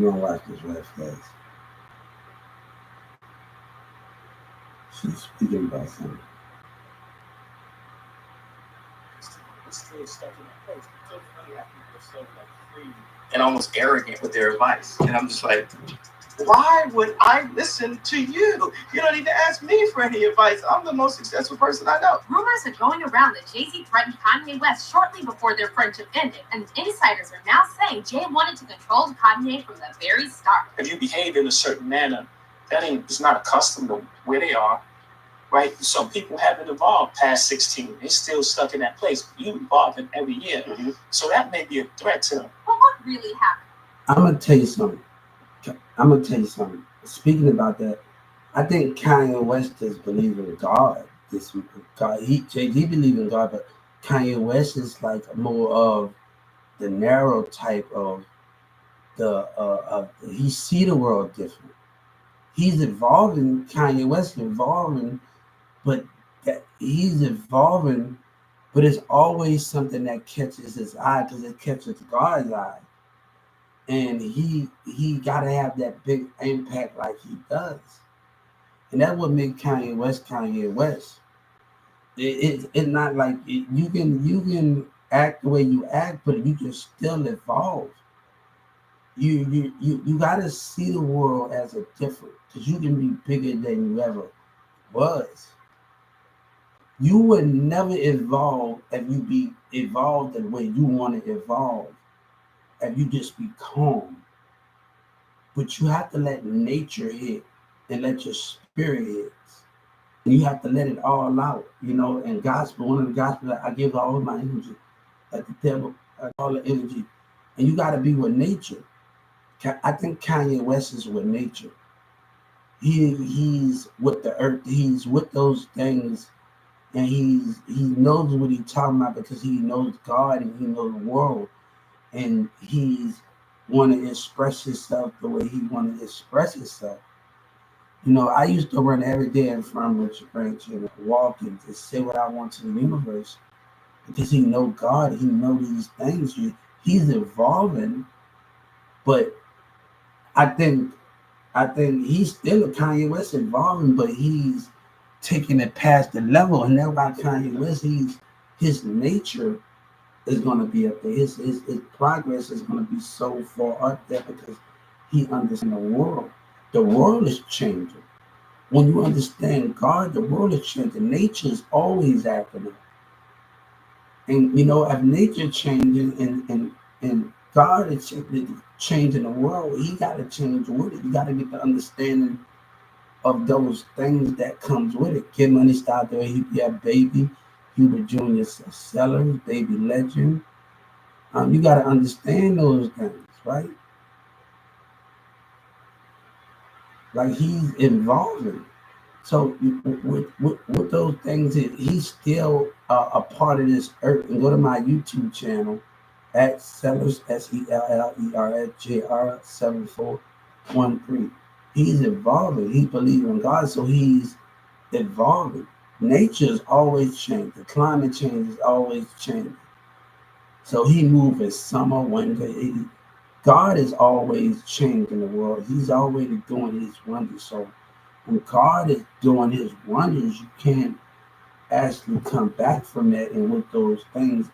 You gonna watch this red flags. She's speaking about something. Still stuck in that place. It's so funny how people are so like free and almost arrogant with their advice. And I'm just like, why would I listen to you? You don't need to ask me for any advice. I'm the most successful person I know. Rumors are going around that Jay-Z threatened Kanye West shortly before their friendship ended, and insiders are now saying Jay wanted to control Kanye from the very start. If you behave in a certain manner, that is not accustomed to where they are, right? So people haven't evolved past 16. They're still stuck in that place. You evolving every year. Mm-hmm. So that may be a threat to them. But what really happened? I'm gonna tell you something. Speaking about that, I think Kanye West just believes in God. This God, Jay-Z believe in God, but Kanye West is like more of the narrow type of he see the world different. He's evolving. Kanye West evolving, but that he's evolving, but it's always something that catches his eye because it catches God's eye, and he gotta have that big impact like he does, and that's what makes Kanye West Kanye West. It's not like you can act the way you act, but you can still evolve. You gotta see the world as a different, because you can be bigger than you ever was. You would never evolve if you be evolved the way you want to evolve. If you just be calm, but you have to let nature hit and let your spirit hit. And you have to let it all out, And gospel, one of the gospel, I give all of my energy, like the devil, all the energy, and you got to be with nature. I think Kanye West is with nature. He's with the earth. He's with those things, and he knows what he's talking about because he knows God and he knows the world, and he's want to express himself the way he want to express himself. I used to run every day in front of Richard Branch and walk and just say what I want to the universe because he know God, he know these things. He's evolving, but I think he's still a Kanye West evolving, but he's taking it past the level, and that's why Kanye West, his nature is gonna be up there. His progress is gonna be so far up there because he understands the world. The world is changing. When you understand God, the world is changing. Nature is always acting up. And if nature changing and God is changing the world, he gotta change with it. You gotta get the understanding of those things that comes with it. Kid Money started there, he had Baby, Hubert Jr. Sellers, Baby Legend. You gotta understand those things, right? Like he's evolving. So with those things, he's still a part of this earth. And go to my YouTube channel at Sellers SELLERSJR 7413. He's evolving. He believes in God, so he's evolving. Nature is always changing. The climate change is always changing. So he moves in summer, winter. God is always changing the world. He's already doing his wonders. So when God is doing his wonders, you can't actually come back from that. And what those things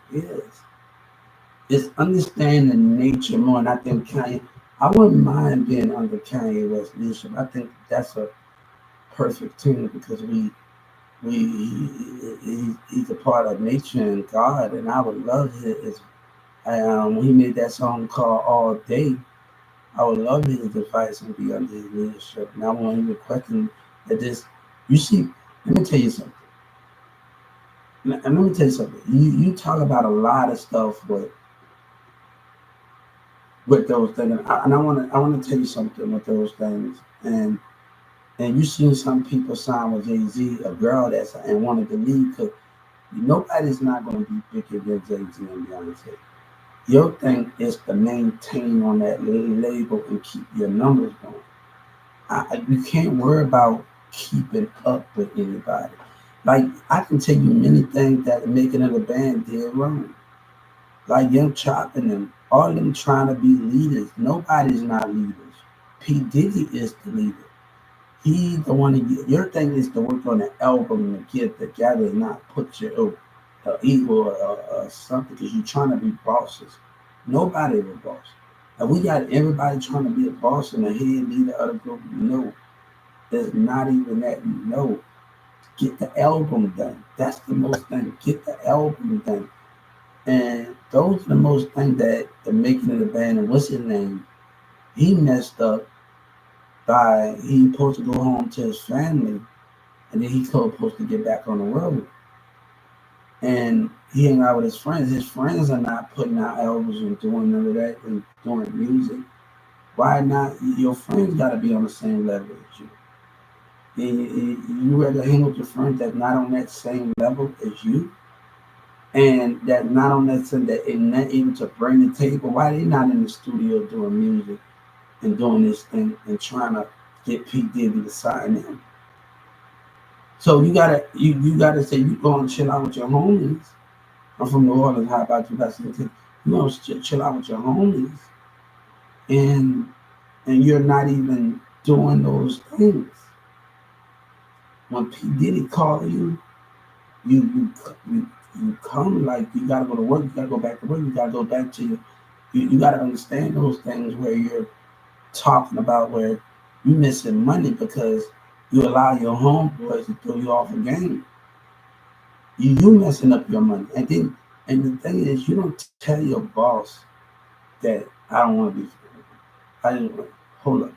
is understanding nature more. And I think I wouldn't mind being under Kanye West leadership. I think that's a perfect team because he's a part of nature and God. And I would love his when he made that song called All Day. I would love his advice and be under his leadership. And I want him to question that you see, let me tell you something. And let me tell you something. You talk about a lot of stuff with those things. And I want to tell you something with those things. And you seen some people sign with Jay-Z, a girl and wanted to leave because nobody's not going to be bigger than Jay-Z and Beyonce. Your thing is to maintain on that label and keep your numbers going. You can't worry about keeping up with anybody. Like I can tell you many things that making of the band did wrong. Like Young Chop and them, All of them trying to be leaders. Nobody's not leaders. P. Diddy is the leader. He the one to get, your thing is to work on the album and get together, not put your ego or something because you're trying to be bosses. Nobody is a boss. And we got everybody trying to be a boss and a head leader of the group. No, there's not even that. No, get the album done. That's the most thing. Get the album done. And those are the most things that the making of the band. And what's his name? He messed up by he supposed to go home to his family, and then he's supposed to get back on the road. And he hang out with his friends. His friends are not putting out albums and doing none of that and doing music. Why not? Your friends got to be on the same level as you. You rather hang with your friends that's not on that same level as you, and that not on that same that and not able to bring the table. Why they not in the studio doing music and doing this thing and trying to get P. Diddy to sign him? So you gotta say you going to chill out with your homies. I'm from New Orleans. How about you? You know, chill out with your homies, and you're not even doing those things. When P. Diddy call you, you come like you gotta go to work. You gotta go back to work. You gotta go back to you gotta understand those things where you're talking about where you missing money because you allow your homeboys to throw you off a game. You messing up your money. And the thing is, you don't tell your boss that I don't want to be. I didn't hold up.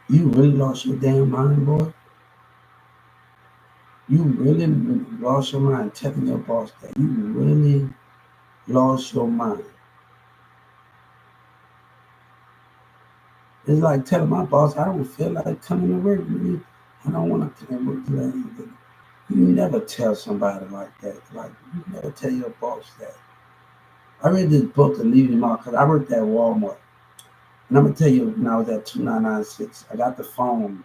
You really lost your damn mind, boy. You really lost your mind telling your boss that. You really lost your mind. It's like telling my boss, I don't feel like coming to work. I don't want to come to work today. You never tell somebody like that. Like, you never tell your boss that. I read this book, The Leaving Mark, because I worked at Walmart. And I'm going to tell you, when I was at 2996, I got the phone.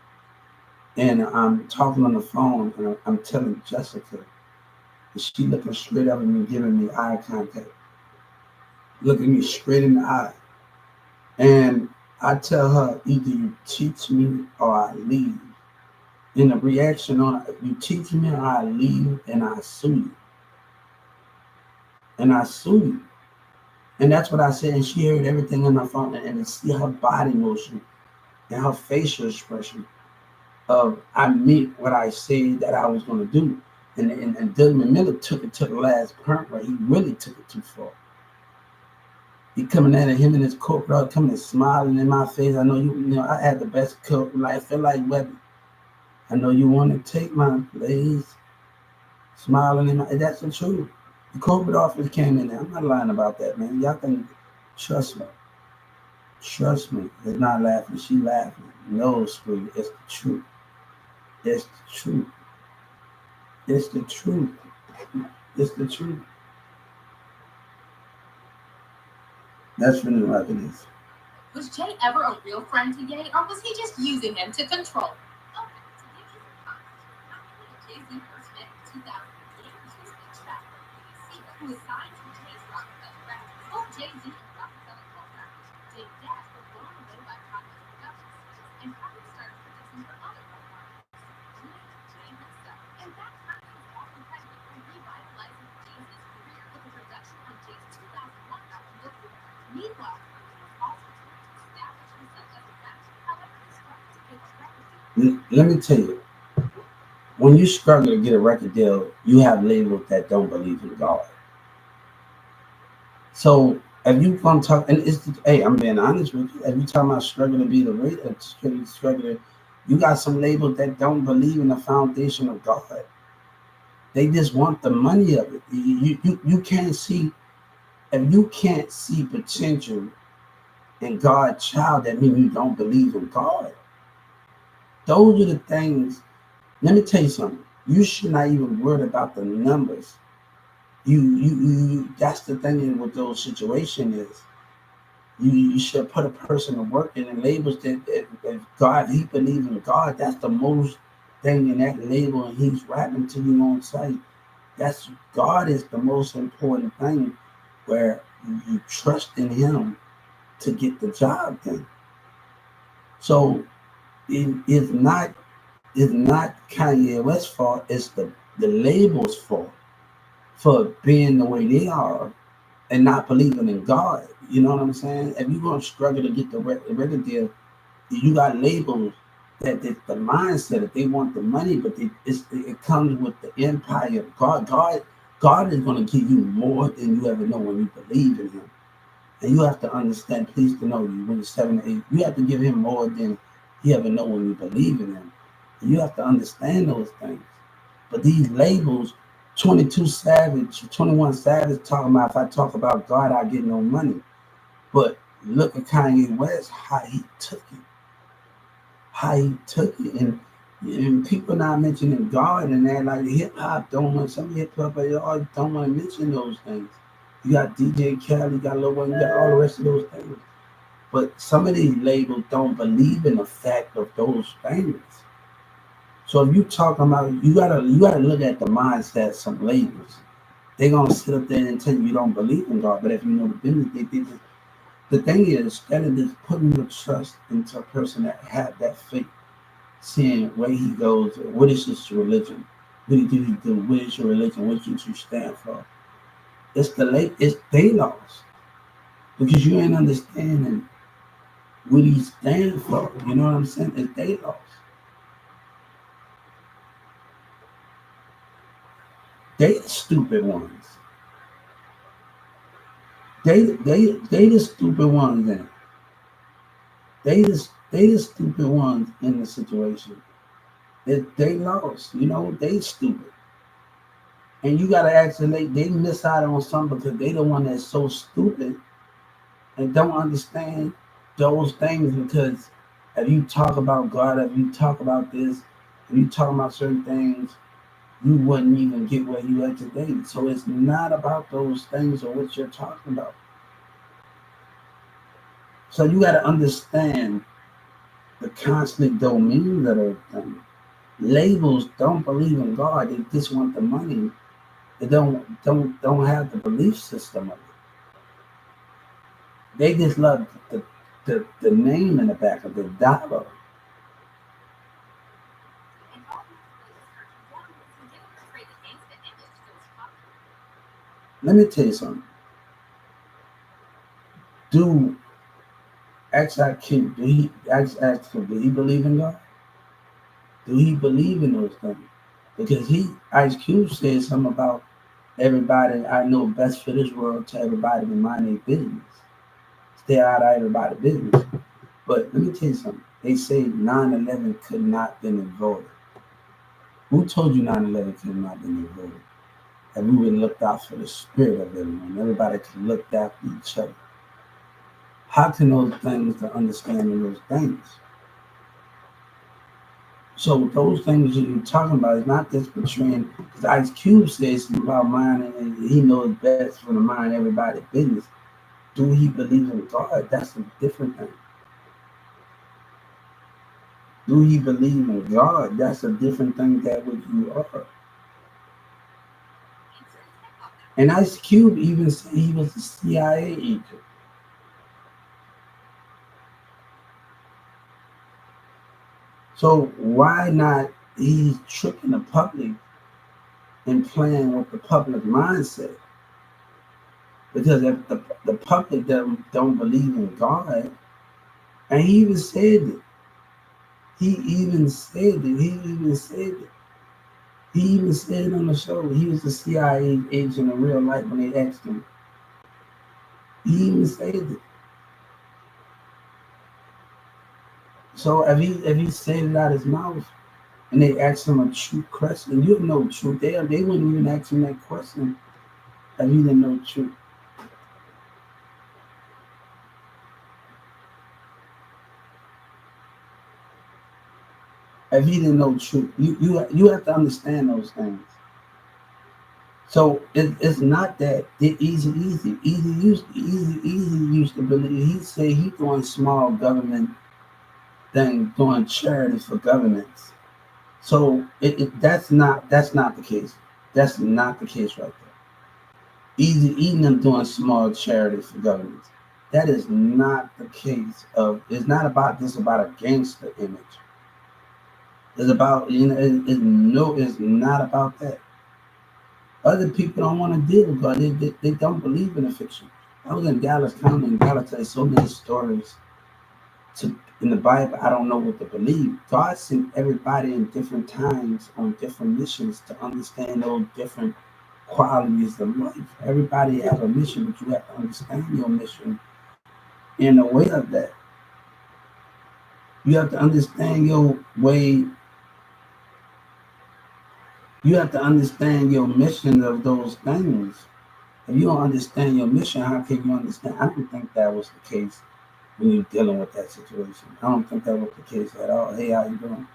And I'm talking on the phone, and I'm telling Jessica. And she looking straight up at me, giving me eye contact. Looking me straight in the eye. And I tell her, either you teach me or I leave. And the reaction on it, you teach me or I leave, and I sue you. And I sue you. And that's what I said. And she heard everything on my phone, and to see her body motion and her facial expression of I meant what I said that I was going to do. And Dylan Miller took it to the last point where he really took it too far. He coming at him and his corporate coming and smiling in my face. I know you know, I had the best coat. Like, I feel like Webby. I know you want to take my place. Smiling in my, that's the truth. The corporate office came in there. I'm not lying about that, man. Y'all can trust me. Trust me. It's not laughing. She laughing. No, sweetie. It's the truth. It's the truth. It's the truth. It's the truth. That's really what it is. Was Jay ever a real friend to Ye, or was he just using him to control? Okay, so give me some context. Not only did Jay-Z first met in 2008, which was the track for BBC, who was signed to Jay's Rockefeller Records. Both Jay-Z and Rockefeller co-founders, Jay and Dash, were blown away by Kanye's production skills and probably started producing for other rap artists, including Jay himself. In fact, Kanye is often credited for revitalizing Jay-Z's career with the production on Jay's 2001 album, The Fool. Meanwhile, let me tell you, when you struggle to get a record deal, you have labels that don't believe in God. So if you gonna talk, and hey, I'm being honest with you. If you talking about struggling to be the radio, struggling, you got some labels that don't believe in the foundation of God. They just want the money of it. You can't see, if you can't see potential in God's child, that means you don't believe in God. Those are the things. Let me tell you something. You should not even worry about the numbers. You that's the thing with those situations is you should put a person to work in the labels that if God, he believes in God, that's the most thing in that label, and he's rapping to you on site. That's God is the most important thing, where you trust in Him to get the job done. So it's not Kanye West's fault. It's the label's fault for being the way they are and not believing in God. You know what I'm saying? If you're gonna struggle to get the record deal, you got labels that the mindset that they want the money, but it comes with the empire. God is gonna give you more than you ever know when you believe in Him. And you have to understand, please to know you when you're 7 or 8, you have to give Him more than you ever know when you believe in Him. And you have to understand those things. But these labels, 22 Savage, 21 Savage talking about, if I talk about God, I get no money. But look at Kanye West, how he took it. And people not mentioning God and that, like hip hop don't want, some hip hop don't want to mention those things. You got DJ Khaled, you got Lil Wayne, you got all the rest of those things. But some of these labels don't believe in the fact of those things. So if you talking about, you gotta look at the mindset of some labels. They're gonna sit up there and tell you don't believe in God, but if you know the business, they did it. The thing is, instead of just putting your trust into a person that had that faith, seeing where he goes, what is his religion, what do he do, what is your religion, what did you stand for? It's they lost because you ain't understanding what he stand for. You know what I'm saying? It's they lost. They the stupid ones. They the stupid ones in it. They the stupid ones in the situation. They lost. You know, they stupid. And you gotta actually they miss out on something because they the one that's so stupid and don't understand those things, because if you talk about God, if you talk about this, if you talk about certain things, you wouldn't even get where you at today. So it's not about those things or what you're talking about. So you got to understand the constant domain of those things. Labels don't believe in God; they just want the money. They don't have the belief system of it. They just love the name in the back of the dollar. And all these ways are to portray the gangster image to its public. Let me tell you something. Do XIQ, do he believe in God? Do he believe in those things? Because Ice Cube said something about everybody I know best for this world to everybody to mind their business. Stay out of everybody's business. But let me tell you something. They say 9/11 could not have been avoided. Who told you 9/11 could not have been avoided? And we would look out for the spirit of everyone. Everybody could look after each other. How can those things to understanding those things? So those things that you're talking about is not just portraying, because Ice Cube says about minding and he knows best for the mind everybody's business. Do he believe in God? That's a different thing. Do he believe in God? That's a different thing than what you are. And Ice Cube even said he was a CIA agent. So why not? He's tricking the public and playing with the public mindset. Because if the public don't believe in God, and he even said it. He even said it. He even said it. He even said it on the show. He was a CIA agent in real life when they asked him. He even said it. So if he said it out his mouth and they asked him a true question, you know truth. They wouldn't even ask him that question if he didn't know truth. If he didn't know truth, you have to understand those things. So it's not that easy used to believe. He say he doing small government thing, doing charities for governments. So that's not the case. That's not the case right there. Easy eating them doing small charities for governments. That is not the case of. It's not about this. About a gangster image. It's about It's not about that. Other people don't want to deal with God. They don't believe in the fiction. I was in Dallas County, and God tell you so many stories in the Bible. I don't know what to believe. God sent everybody in different times on different missions to understand those different qualities of life. Everybody has a mission, but you have to understand your mission in a way of that. You have to understand your way. You have to understand your mission of those things. If you don't understand your mission, how can you understand? I don't think that was the case when you're dealing with that situation. I don't think that was the case at all. Hey, how you doing?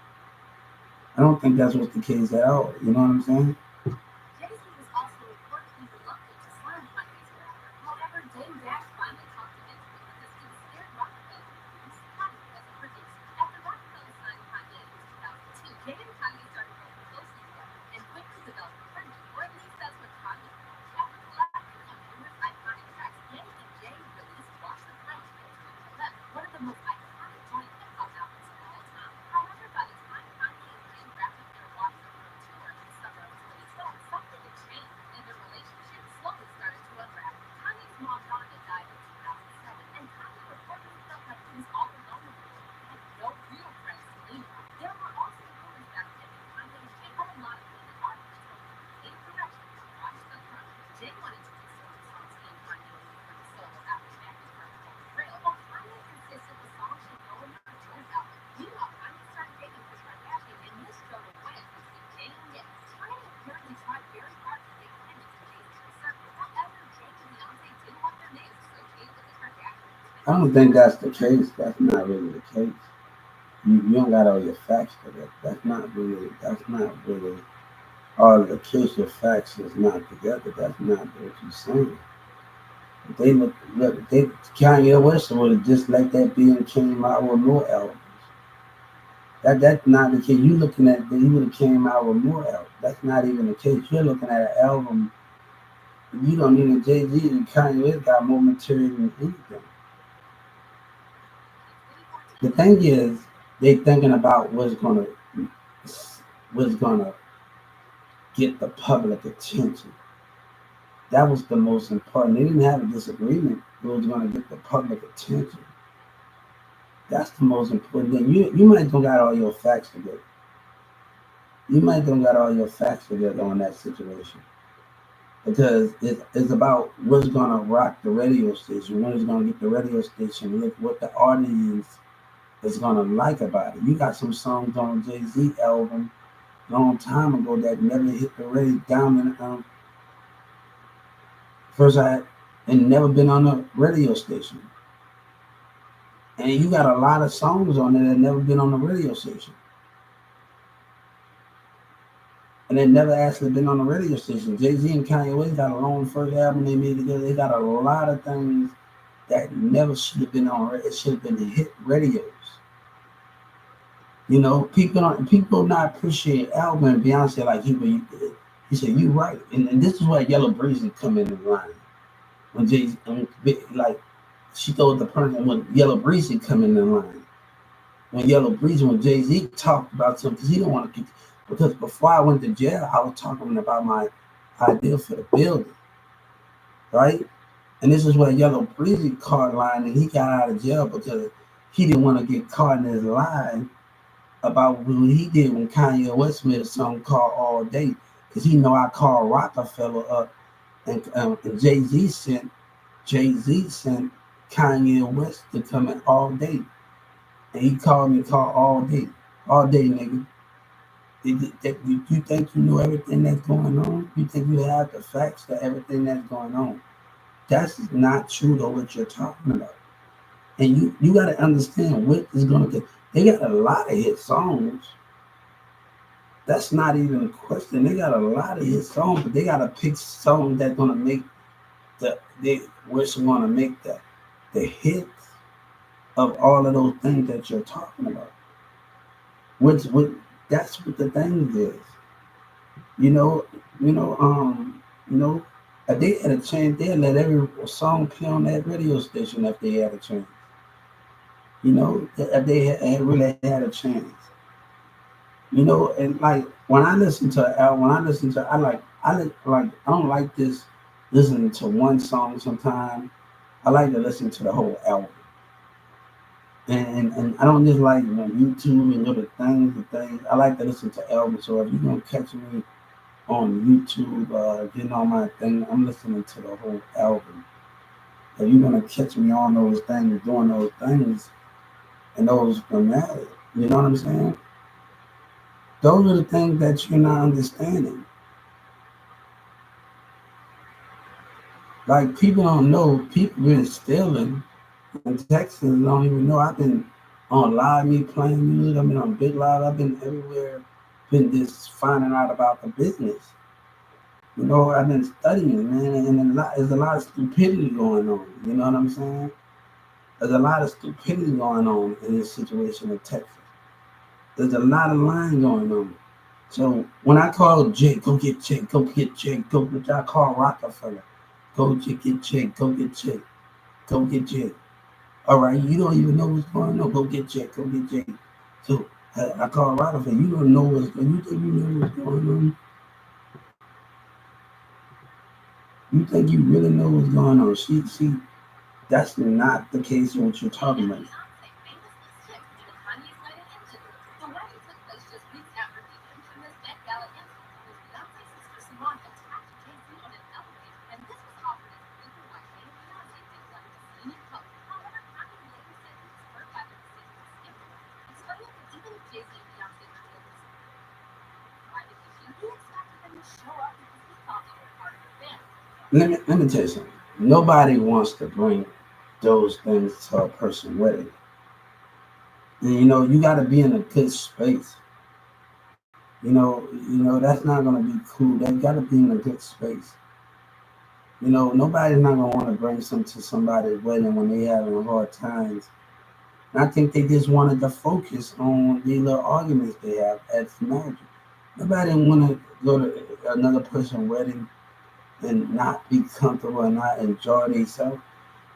I don't think that's what's the case at all. You know what I'm saying? Jay-Z was also reportedly reluctant to sign Kanye's rapper. However, Dame Dash finally talked him into it because he was scared Rockefeller would use Kanye as a producer. After Rockefeller signed Kanye in 2002, Jay and Kanye started working closely together and quickly developed a friendship, or at least that's what Kanye thought. After collaborating on numerous iconic tracks, Ye and Jay released Watch the Throne in 2011, one of the most iconic joint hip-hop albums of all time. However, by the time Kanye and Jay wrapped up their Watch the Throne tour in the summer of 2012, something had changed, and their relationship slowly started to unravel. Kanye's mom, Rhonda, died in 2007, and Kanye reportedly felt like he was all alone in the world and had no real friends to lean on. There were also rumors back then that Kanye and Jay had a lot of heated arguments over who gave direction to Watch the Throne. Jay wanted to do certain songs he and Kanye would do for the solo after Maggie's First Holy Grail, while Kanye insisted the song should go on Joe's album. Meanwhile, Kanye started dating Kris Kardashian, and this drove a wedge between Jay and Ye. Kanye apparently tried very hard to stay connected to Jay's inner circle. However, Jay and Beyonce didn't want their names associated with the Kardashians. I don't think that's the case. That's not really the case. You don't got all your facts for that. That's not really all of the case. Your facts is not together. That's not what you're saying. They they Kanye West would have just let that be and came out with more albums. That's not the case. You looking at he would have came out with more albums. That's not even the case. You're looking at an album. You don't even Jay-Z and Kanye West got more material than anything. The thing is, they thinking about what's gonna get the public attention. That was the most important. They didn't have a disagreement. It was gonna get the public attention. That's the most important thing. You might don't got all your facts together. You might don't got all your facts together on that situation. Because it's about what's gonna rock the radio station, what is gonna get the radio station, look what the audience is gonna like about it. You got some songs on Jay-Z album long time ago that never hit the radio down in first I and never been on a radio station. And you got a lot of songs on there that never been on the radio station. And they never actually been on the radio station. Jay-Z and Kanye West got a long first album they made together. They got a lot of things that never should have been on. It should have been hit radios. You know, people not appreciate Alvin and Beyonce like he said, you right. And this is where Yellow Breezy come in the line. When Jay like she told the person when Yellow Breezy come in the line. When Jay-Z talked about something, because he don't want to because before I went to jail, I was talking about my idea for the building. Right? And this is where Yellow Breezy caught line and he got out of jail because he didn't want to get caught in his lie about what he did when Kanye West made a song called All Day. Because he know I called Rockefeller up and Jay-Z sent Kanye West to come in all day. And he called all day. All day, nigga. You think you know everything that's going on? You think you have the facts to everything that's going on? That's not true to what you're talking about. And you got to understand what is going to get. They got a lot of hit songs. That's not even a question. They got a lot of hit songs, but they got to pick songs that's going to make the hits of all of those things that you're talking about. That's what the thing is. You know, You know, if they had a chance, they'd let every song play on that radio station if they had a chance. If they had really had a chance. And like when I listen to an album, when I listen to, I don't like this listening to one song sometimes. I like to listen to the whole album. And I don't just like on YouTube and little the things. I like to listen to albums. So if you're gonna catch me on YouTube, getting on my thing, I'm listening to the whole album. If you're gonna catch me on those things, doing those things, and those dramatic, you know what I'm saying? Those are the things that you're not understanding. Like people don't know, people been stealing in Texas don't even know. I've been on live, me playing music. I've been on Big Live. I've been everywhere. Been just finding out about the business. I've been studying, man, and there's a lot of stupidity going on. You know what I'm saying? There's a lot of stupidity going on in this situation in Texas. There's a lot of lying going on. So when I call Jake, go get Jake, go get Jake, go get, I call Rockefeller, go get Jake, go get Jake, go get Jake. All right, you don't even know what's going on. Go get Jake, go get Jake. So I call Rockefeller. You don't know what's going on. You think you know what's going on? You think you really know what's going on? See, that's not the case of what you're talking about. Let me tell you something. Nobody wants to bring those things to a person wedding. And you got to be in a good space. That's not gonna be cool. They got to be in a good space. Nobody's not gonna want to bring some to somebody's wedding when they having hard times. And I think they just wanted to focus on the little arguments they have as marriage. Nobody want to go to another person's wedding and not be comfortable and not enjoy themselves.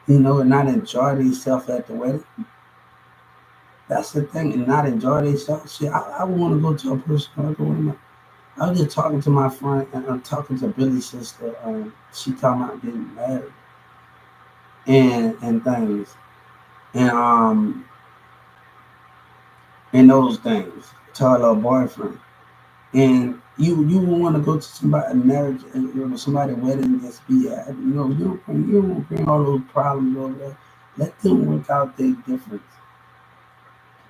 And not enjoy themselves at the wedding. That's the thing, and not enjoy themselves. See, I want to go to a personal wedding. I was just talking to my friend, and I'm talking to Billy's sister. She talking about getting married and things, and and those things to her little boyfriend. And you want to go to somebody marriage and somebody wedding and just be happy. You don't bring all those problems over there. Let them work out their difference.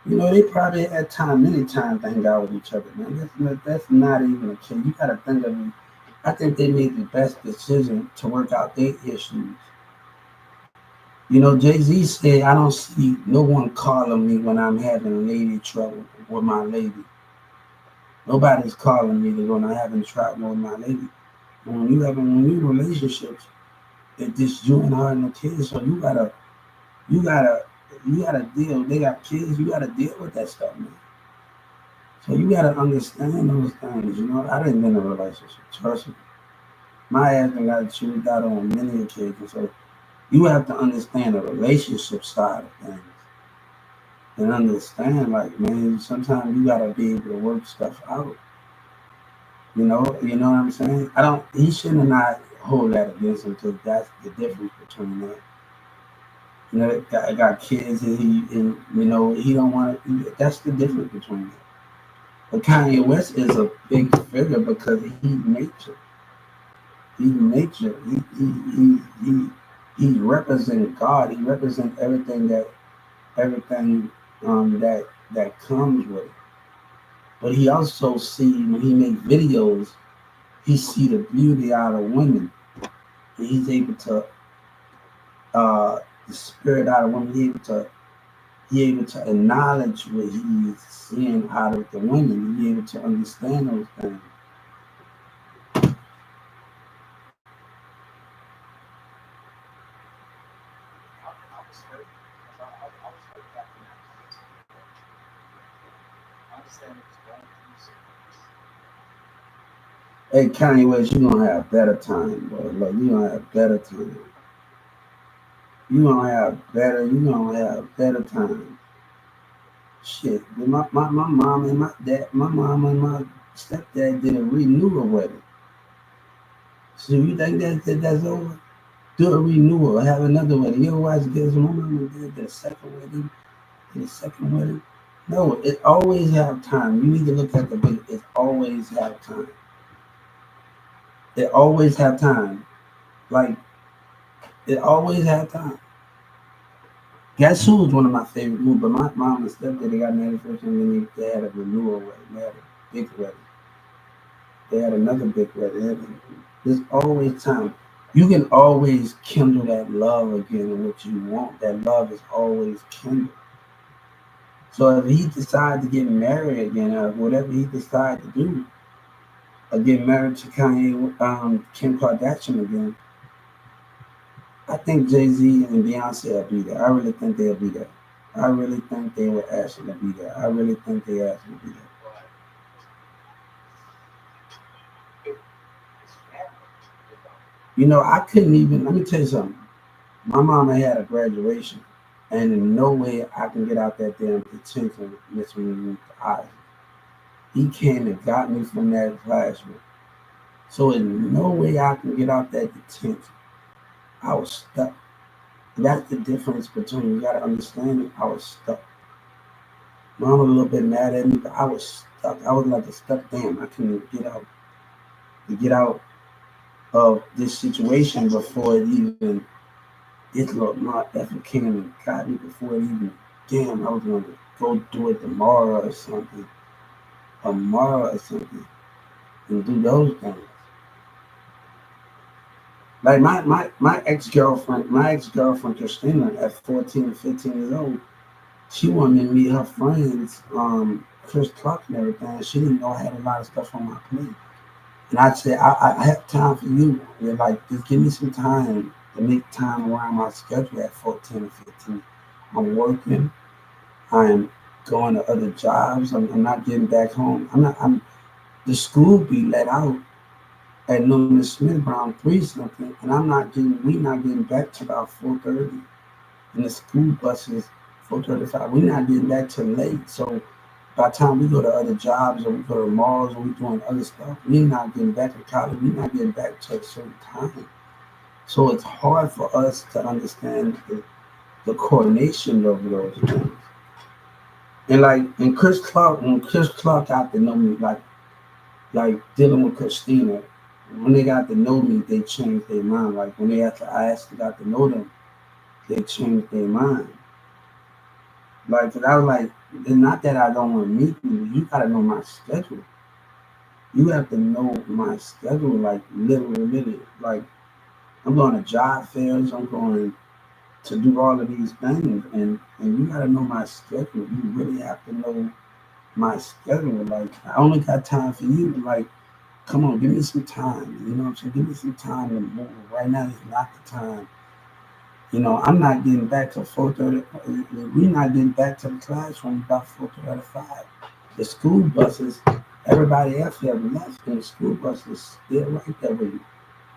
They probably had time, many times to hang out with each other, man. That's not even a case. You got to think of it. I think they made the best decision to work out their issues. Jay-Z said, I don't see no one calling me when I'm having lady trouble with my lady. Nobody's calling me when I'm having trouble with my lady. When you relationships, it's just you and her and the kids. So you gotta you gotta deal. They got kids. You gotta deal with that stuff, man. So you gotta understand those things. I didn't been in a relationship. Trust me. My husband got chewed out on many occasions. So you have to understand the relationship side of things and understand, like, man, sometimes you gotta be able to work stuff out. You know what I'm saying? I don't. He shouldn't not hold that against him because that's the difference between that. That guy got kids and he don't want to. That's the difference between that. But Kanye West is a big figure because he's nature. He's nature. He represents God. He represents everything that comes with it. But he also see when he make videos, he see the beauty out of women. And he's able to the spirit out of women. He able to acknowledge what he's seeing out of the women. He able to understand those things. I was hurt. I was hurt back in that place. I understand it was going through some things. Hey, Kanye West, you gonna have better time, bro. Like you gonna have better time. You gonna have better time. Shit. My mom and my mom and my stepdad did a renewal wedding. So you think that's over? Do a renewal, have another wedding. You ever watch this? My mom and dad did a second wedding, No, it always have time. You need to look at the big. It always have time. It always have time. Like it always have time. Guess Who was one of my favorite movies, but my mom and stepdad they got married first, and then they had a renewal wedding. They had a big wedding. They had another big wedding. There's always time. You can always kindle that love again, and what you want. That love is always kindled. So if he decides to get married again, or whatever he decides to do, or get married to Kim Kardashian again, I think Jay Z and Beyonce will be there. I really think they'll be there. I really think they will actually be there. I really think they actually be there. You know, I couldn't even. Let me tell you something. My mama had a graduation, and in no way I can get out that damn detention, Mr. Ruth Eyes. He came and got me from that classroom. So in no way I can get out that detention. I was stuck. That's the difference between you gotta understand it. I was stuck. Mom was a little bit mad at me, but I was stuck. I was like a stuck dam. I couldn't get out to get out of this situation before it even this little not effort came and got me before it even damn I was gonna go do it tomorrow or something and do those things. Like my ex girlfriend Christina at 14 15 years old, she wanted me to meet her friends, Chris Clark and everything. She didn't know I had a lot of stuff on my plate. And I said, I have time for you. They're like, just give me some time to make time around my schedule at 14 or 15. I'm working. I'm going to other jobs. I'm not getting back home. The school be let out at Newman Smith around 3 something, and we not getting back to about 4:30. And the school buses 4:35. We're not getting back till late. So by the time we go to other jobs or we go to malls or we doing other stuff, we're not getting back to college. We're not getting back to a certain time. So it's hard for us to understand the coordination of those things. And when Chris Clark got to know me, like dealing with Christina, when they got to know me, they changed their mind. Like when I actually got to know them, they changed their mind. Like, 'cause I was like, it's not that I don't want to meet you. You gotta know my schedule. You have to know my schedule, like literally. Like I'm going to job fairs. I'm going to do all of these things, and you gotta know my schedule. You really have to know my schedule. Like I only got time for you. Like, come on, give me some time. You know what I'm saying? Give me some time to move. Right now is not the time. You know, I'm not getting back to 4:30. We're not getting back to the classroom about 4:35. The school buses, everybody else have left, and the school buses still right there with you.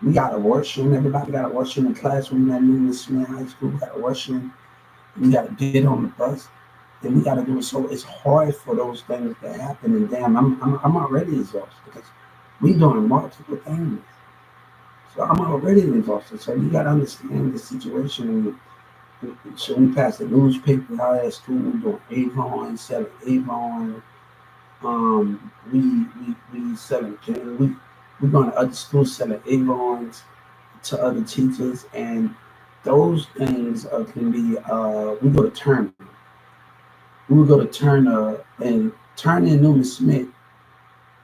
We got a washroom. Everybody got a washroom in the classroom at Newman Smith High School. We got a washroom. We got to get on the bus, and we got to do it. So it's hard for those things to happen. And damn, I'm already exhausted because we doing multiple things. So I'm already exhausted. So you got to understand the situation. So we pass the newspaper out at school. We doing Avon, selling Avon. We selling gin. We going to other schools selling Avons to other teachers, and those things can be. We go to Turner. We would go to Turner and Turner and Newman Smith.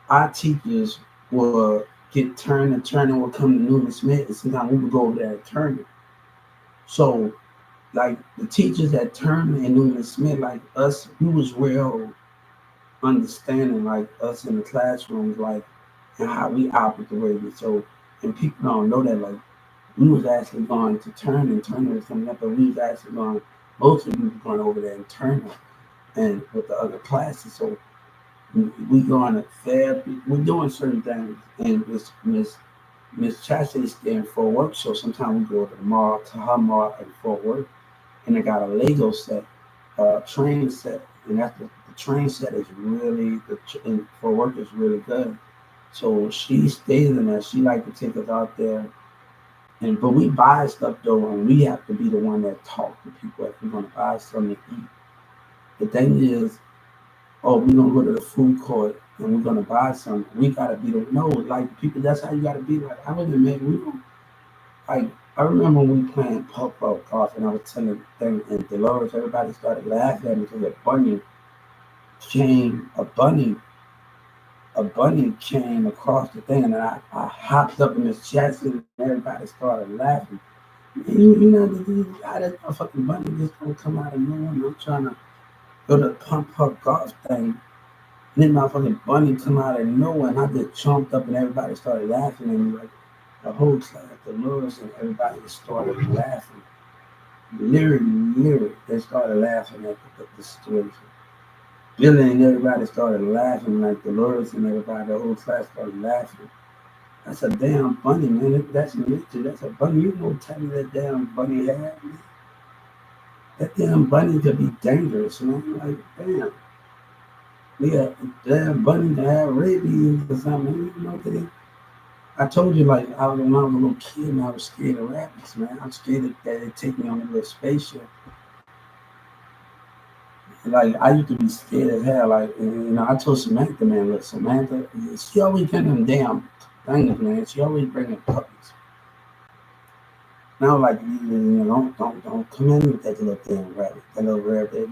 Our teachers will get Turner. Turner will come to Newman Smith, and sometimes we would go over there at Turner. So like the teachers at Turner and Newman Smith, like us, we was real understanding, like us in the classrooms, like and how we operated. So and people don't know that, like we was actually going to Turner, and Turner was coming up, but we was actually going. Most of you was going over there and Turner and with the other classes. So We going to therapy. We're doing certain things, and Miss Chastity staying for work, so sometimes we go to the mall, to her mall at Fort Worth, and I got a Lego set, train set, and the train set is really and for work is really good. So she stays in there. She like to take us out there, and but we buy stuff though, and we have to be the one that talk to people if we're gonna buy something to eat. The thing is, oh, we're gonna go to the food court and we're gonna buy something. We gotta be the no, like people. That's how you gotta be. Like I wasn't mad. We don't like. I remember when we playing puff up golf, and I was telling them and Dolores, everybody started laughing at me because came, a bunny came across the thing, and I hopped up in this chassis, and everybody started laughing. And you know, how that fucking bunny just gonna come out of nowhere. And I'm trying to go to the pump up golf thing. And then my fucking bunny come out of nowhere, and I just chomped up, and everybody started laughing at me. Like the whole class, the Lewis, and everybody just started laughing. Literally, they started laughing at the situation. Billy and everybody started laughing, like the Lewis and everybody, the whole class started laughing. That's a damn bunny, man. That's nature. That's a bunny. You know, tell me that damn bunny had, man. That damn bunny could be dangerous, man. Like, damn. Yeah, damn bunny to have rabies or something. You know, I told you, like, when I was a little kid and I was scared of rabbits, man. I'm scared that they'd take me on a little spaceship. Like, I used to be scared as hell. Like, you know, I told Samantha, man, look, Samantha, she always getting them damn things, man. She always bringing puppies. Now, like, you know, don't come in with that little damn rabbit. That little rabbit,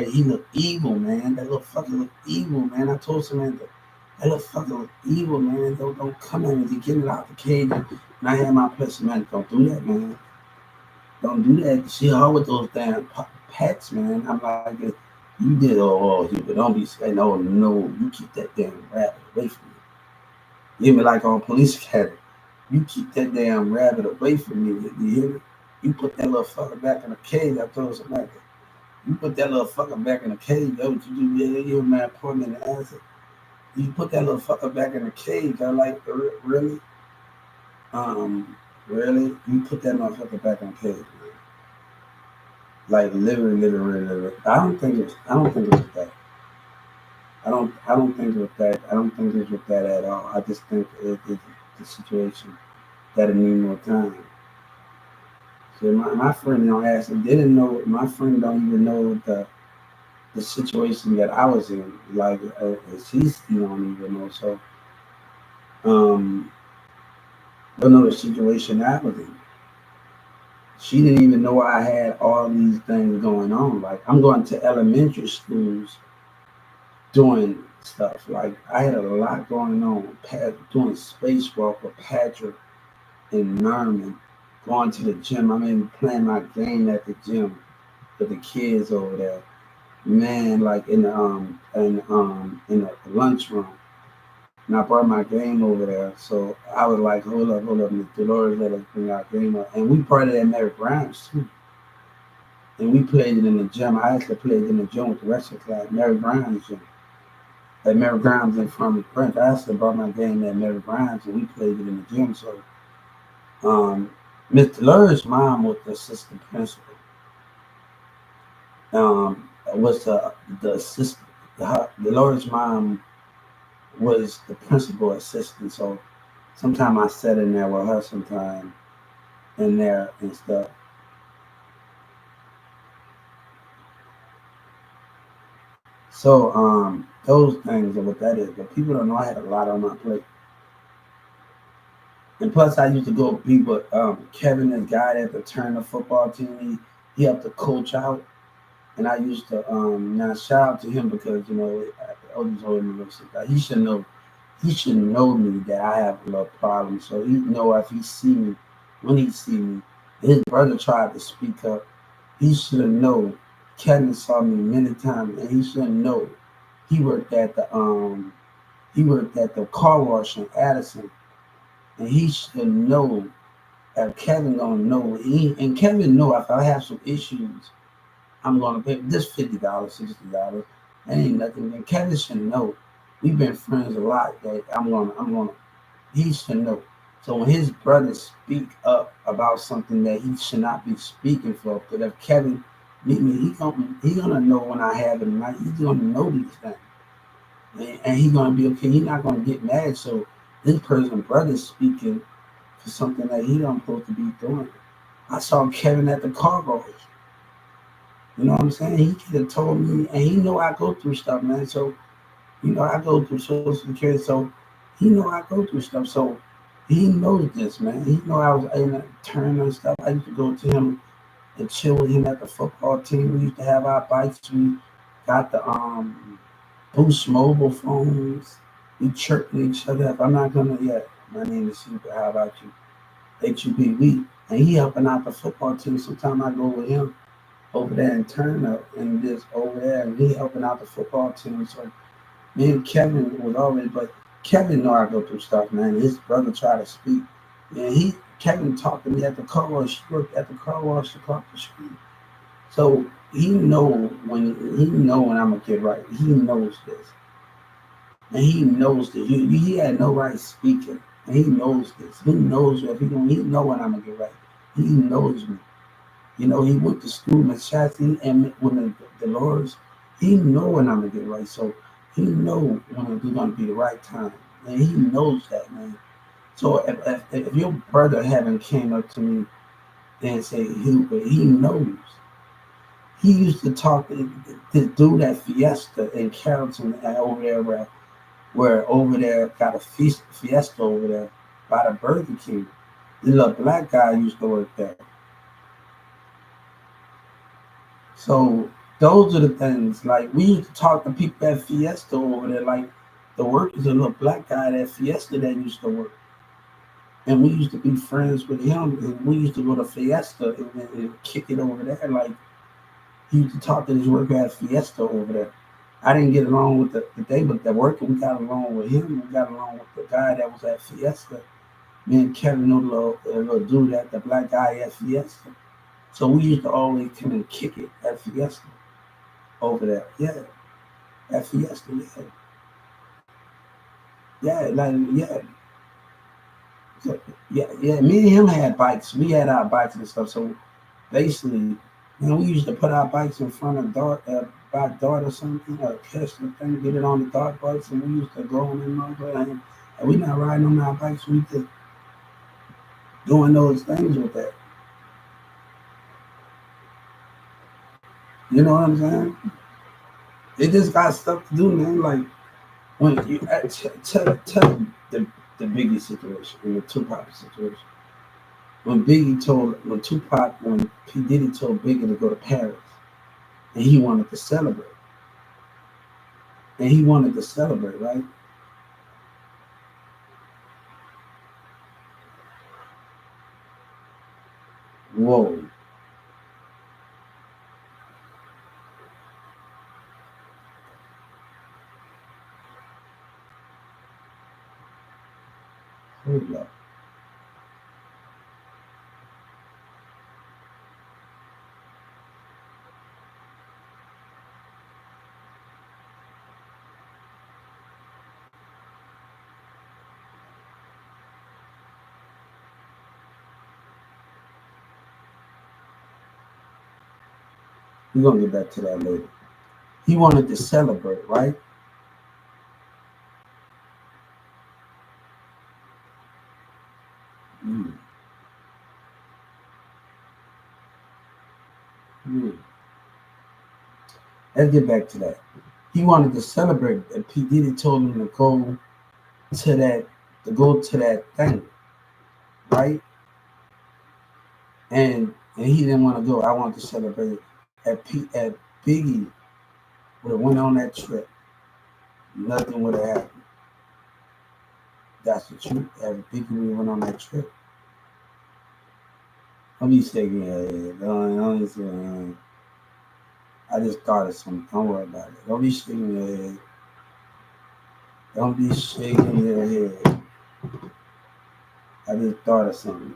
he look evil, man. That little fucker look evil, man. I told Samantha, that little fucker look evil, man. Don't come in with you getting it out the cage. And I had my place, Samantha, don't do that, man. Don't do that. She always those damn pets, man. I'm like, you did but don't be saying, oh no, you keep that damn rabbit away from me. You hear me like on Police Academy. You keep that damn rabbit away from me. You hear me? You put that little fucker back in the cage. I told somebody, you put that little fucker back in the cage. That's what you do. You're man, point me in the answer. You put that little fucker back in the cage. I like, really? Really? You put that motherfucker back in the cage, man. Like literally. I don't think it was that. I don't think it was that. I don't think it was that at all. I just think it's the situation that it need more time. So my friend don't ask him, didn't know my friend don't even know the situation that I was in. Like she's don't even know. So don't know the situation I was in. She didn't even know I had all these things going on. Like I'm going to elementary schools doing stuff. Like I had a lot going on. Doing spacewalk with Patrick and Norman, going to the gym. I mean, playing my game at the gym with the kids over there. Man, like in the lunchroom. And I brought my game over there. So I was like, hold up, Miss Dolores, let us bring our game up. And we parted at Mary Brown's too. And we played it in the gym. I actually played in the gym with the rest of the class, Mary Brown's gym. At Mary Brown's in front of French. I actually brought my game at Mary Brown's and we played it in the gym. So Mr. Lur's mom was the assistant principal. Was the assistant. The Lur's mom was the principal assistant. So sometimes I sat in there with her sometime in there and stuff. So those things are what that is. But people don't know I had a lot on my plate. And plus, I used to go be with Kevin, the guy that the Turner football team. He helped to coach out, and I used to now shout out to him because Otis he should know. He should know me that I have a little problem. So he know if he see me, when he see me, his brother tried to speak up. He should know. Kevin saw me many times, and he should know. He worked at the car wash in Addison. And he should know that Kevin gonna know. And Kevin know if I have some issues, I'm gonna pay just $50, $60. That ain't nothing. And Kevin should know We've been friends a lot. That he should know. So when his brothers speak up about something that he should not be speaking for, but if Kevin meet me, he gonna know when I have it right. He's gonna know these things, and he's gonna be okay. He's not gonna get mad. So this person brother speaking for something that he don't supposed to be doing. I saw Kevin at the car wash. You know what I'm saying? He could have told me, and he know I go through stuff, man. So I go through Social Security, so he know I go through stuff. So he knows this, man. He know I was in a turn and stuff. I used to go to him and chill with him at the football team. We used to have our bikes. We got the Boost mobile phones. We chirp with each other. If I'm not gonna yet, my name is Super. How about you? HUB. And he helping out the football team. Sometimes I go with him over there and turn up and just over there, and he helping out the football team. So me and Kevin was always, but Kevin know I go through stuff, man. His brother tried to speak, and Kevin talked to me at the car wash. He worked at the car wash across the street, so he know when I'm gonna get right. He knows this, and he knows this. He had no right speaking, and he knows this. He knows if he know when I'm gonna get right. He knows me. He went to school with Chastity and with the Dolores. He know when I'm gonna get right. So he know when it's gonna be the right time. And he knows that, man. So if your brother haven't came up to me and say he knows. He used to talk to do that fiesta in Carrollton over there where over there got a fiesta over there by the Burger King. The little black guy used to work there. So those are the things. Like we used to talk to people at Fiesta over there, like the workers, a little black guy at Fiesta that used to work, and we used to be friends with him. And we used to go to Fiesta and kick it over there. Like he used to talk to this worker at Fiesta over there. I didn't get along with the day, but the worker we got along with him. We got along with the guy that was at Fiesta. Me and Kevin knew the little dude at the black guy at Fiesta. So we used to always come and kick it at Fiesta over there. Yeah, at Fiesta. Yeah, yeah, like yeah, so, yeah. Me and him had bikes. We had our bikes and stuff. So basically, we used to put our bikes in front of back door or something, or catch the thing, get it on the dart bikes, and we used to go on and over. And we not riding on our bikes. We just doing those things with that. You know what I'm saying? They just got stuff to do, man. Like when you tell the Biggie situation and the Tupac situation. When P Diddy told Biggie to go to Paris, and he wanted to celebrate, right? Whoa. Hold up. We're gonna get back to that later. He wanted to celebrate, right? Mm. Mm. Let's get back to that. He wanted to celebrate, and P Diddy told him to go to that thing, right? And he didn't want to go. I wanted to celebrate at Biggie would have went on that trip. Nothing would have happened. That's the truth. As Biggie would have went on that trip. Don't be shaking your head. Don't say, I just thought of something. Don't worry about it. Don't be shaking your head. Don't be shaking your head. I just thought of something.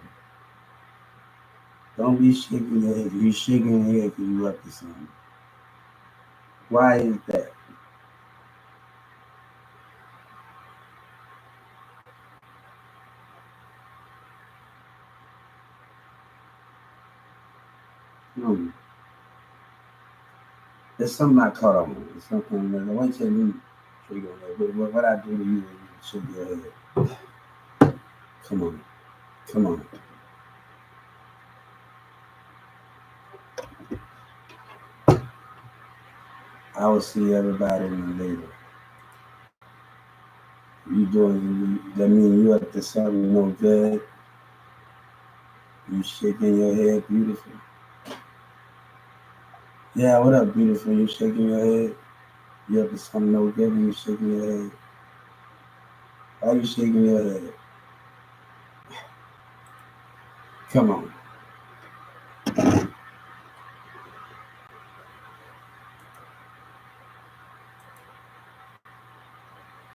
Don't be shaking your head. You're shaking your head because you up to something. Why is that? There's something I caught on. It's something that I want you to trigger on that. But what I do to you is you shake your head. Come on. Come on. I will see everybody in the later. You doing that mean you up to something no good. You shaking your head beautiful. Yeah, what up, beautiful? You shaking your head? You up to something no good and you shaking your head? Why you shaking your head? Come on.